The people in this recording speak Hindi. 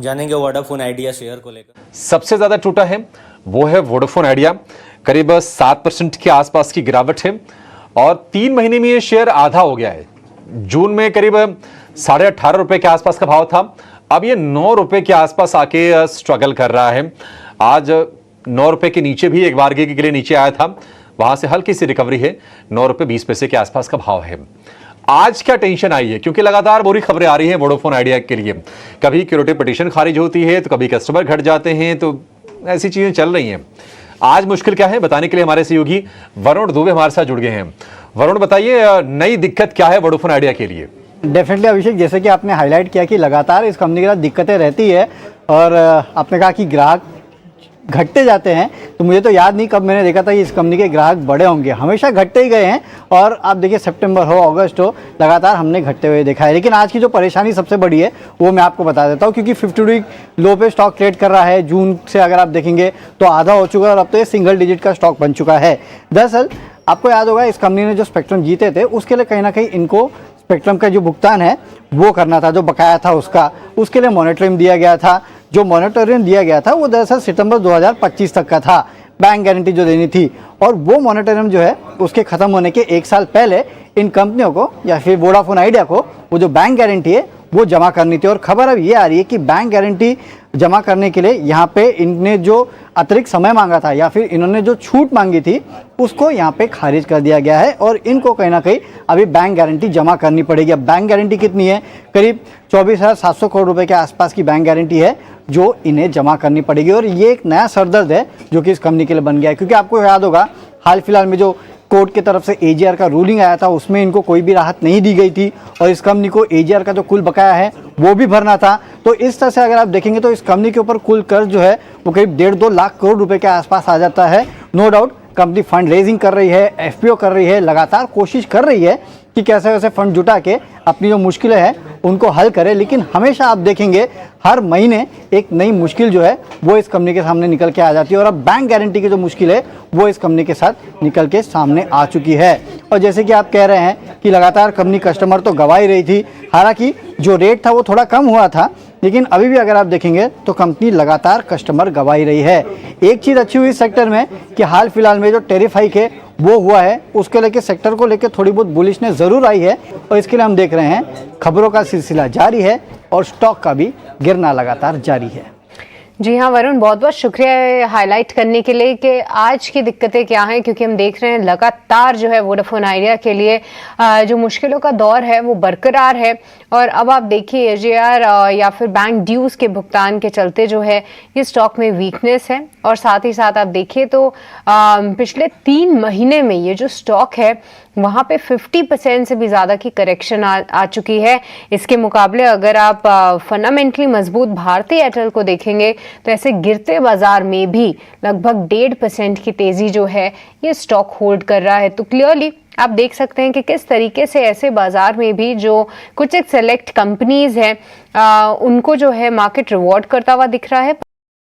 जानेंगे वोडाफोन आइडिया शेयर को लेकर। सबसे ज्यादा टूटा है वो है वोडाफोन आइडिया, करीब 7% के आसपास की गिरावट है और 3 महीने में ये शेयर आधा हो गया है। जून में करीब 18.5 रुपए के आसपास का भाव था, अब ये 9 रुपए के आसपास आके स्ट्रगल कर रहा है। आज 9 रुपए के नीचे भी एक बार के लिए नीचे आया था, वहां से हल्की सी रिकवरी है, 9 रुपए 20 पैसे के आसपास का भाव है। आज क्या टेंशन आई है, क्योंकि लगातार बुरी खबरें आ रही हैं वोडाफोन आइडिया के लिए। कभी क्यूरेटिव पिटीशन खारिज होती है तो कभी कस्टमर घट जाते हैं, तो ऐसी चीजें चल रही हैं। आज मुश्किल क्या है बताने के लिए हमारे सहयोगी वरुण दुबे हमारे साथ जुड़ गए हैं। वरुण बताइए, नई दिक्कत क्या है वोडाफोन आइडिया के लिए? डेफिनेटली अभिषेक, जैसे कि आपने हाईलाइट किया कि लगातार इस कंपनी के साथ दिक्कतें रहती है और आपने कहा कि ग्राहक घटते जाते हैं, तो मुझे तो याद नहीं कब मैंने देखा था कि इस कंपनी के ग्राहक बड़े होंगे। हमेशा घटते ही गए हैं और आप देखिए सितंबर हो अगस्त हो, लगातार हमने घटते हुए देखा है। लेकिन आज की जो परेशानी सबसे बड़ी है वो मैं आपको बता देता हूँ, क्योंकि 50 वीक लो पे स्टॉक ट्रेड कर रहा है। जून से अगर आप देखेंगे तो आधा हो चुका है और अब तो ये सिंगल डिजिट का स्टॉक बन चुका है। दरअसल आपको याद होगा, इस कंपनी ने जो स्पेक्ट्रम जीते थे उसके लिए कहीं ना कहीं इनको स्पेक्ट्रम का जो भुगतान है वो करना था, जो बकाया था उसके लिए मॉनिटरिंग दिया गया था। जो मॉनिटरिंग दिया गया था वो दरअसल सितंबर 2025 तक का था, बैंक गारंटी जो देनी थी। और वो मॉनिटरिंग जो है उसके ख़त्म होने के 1 साल पहले इन कंपनियों को या फिर वोडाफोन आइडिया को वो जो बैंक गारंटी है वो जमा करनी थी। और खबर अब ये आ रही है कि बैंक गारंटी जमा करने के लिए यहाँ पे इनने जो अतिरिक्त समय मांगा था या फिर इन्होंने जो छूट मांगी थी उसको यहाँ पे खारिज कर दिया गया है और इनको कहीं ना कहीं अभी बैंक गारंटी जमा करनी पड़ेगी। अब बैंक गारंटी कितनी है? करीब 24,700 करोड़ रुपए के आसपास की बैंक गारंटी है जो इन्हें जमा करनी पड़ेगी। और ये एक नया सरदर्द है जो कि इस कंपनी के लिए बन गया है, क्योंकि आपको याद होगा हाल फिलहाल में जो कोर्ट की तरफ से एजीआर का रूलिंग आया था उसमें इनको कोई भी राहत नहीं दी गई थी और इस कंपनी को एजीआर का जो कुल बकाया है वो भी भरना था। तो इस तरह से अगर आप देखेंगे तो इस कंपनी के ऊपर कुल कर्ज जो है वो करीब 1.5-2 लाख करोड़ रुपए के आसपास आ जाता है। No doubt company fund raising कर रही है, एफपीओ कर रही है, लगातार कोशिश कर रही है कि कैसे वैसे फंड जुटा के अपनी जो मुश्किलें हैं उनको हल करे। लेकिन हमेशा आप देखेंगे हर महीने एक नई मुश्किल जो है वो इस कंपनी के सामने निकल के आ जाती है और अब बैंक गारंटी की जो मुश्किल है वो इस कंपनी के साथ निकल के सामने आ चुकी है। और जैसे कि आप कह रहे हैं कि लगातार कंपनी कस्टमर तो गंवा ही रही थी, हालांकि जो रेट था वो थोड़ा कम हुआ था, लेकिन अभी भी अगर आप देखेंगे तो कंपनी लगातार कस्टमर गंवा ही रही है। एक चीज़ अच्छी हुई इस सेक्टर में कि हाल फिलहाल में जो टैरिफ हाइक है वो हुआ है, उसके लेके सेक्टर को लेके थोड़ी बहुत बुलिशनेस ज़रूर आई है और इसके लिए हम देख रहे हैं खबरों का सिलसिला जारी है और स्टॉक का भी गिरना लगातार जारी है। जी हाँ वरुण, बहुत बहुत शुक्रिया हाईलाइट करने के लिए कि आज की दिक्कतें क्या हैं, क्योंकि हम देख रहे हैं लगातार जो है वोडाफोन आइडिया के लिए जो मुश्किलों का दौर है वो बरकरार है। और अब आप देखिए एजीआर या फिर बैंक ड्यूज के भुगतान के चलते जो है ये स्टॉक में वीकनेस है। और साथ ही साथ आप देखिए तो पिछले 3 महीने में ये जो स्टॉक है वहाँ पे 50% से भी ज़्यादा की करेक्शन आ चुकी है। इसके मुकाबले अगर आप फंडामेंटली मजबूत भारती एयरटेल को देखेंगे तो ऐसे गिरते बाजार में भी लगभग 1.5% की तेज़ी जो है ये स्टॉक होल्ड कर रहा है। तो क्लियरली आप देख सकते हैं कि किस तरीके से ऐसे बाजार में भी जो कुछ एक सेलेक्ट कंपनीज हैं उनको जो है मार्केट रिवॉर्ड करता हुआ दिख रहा है।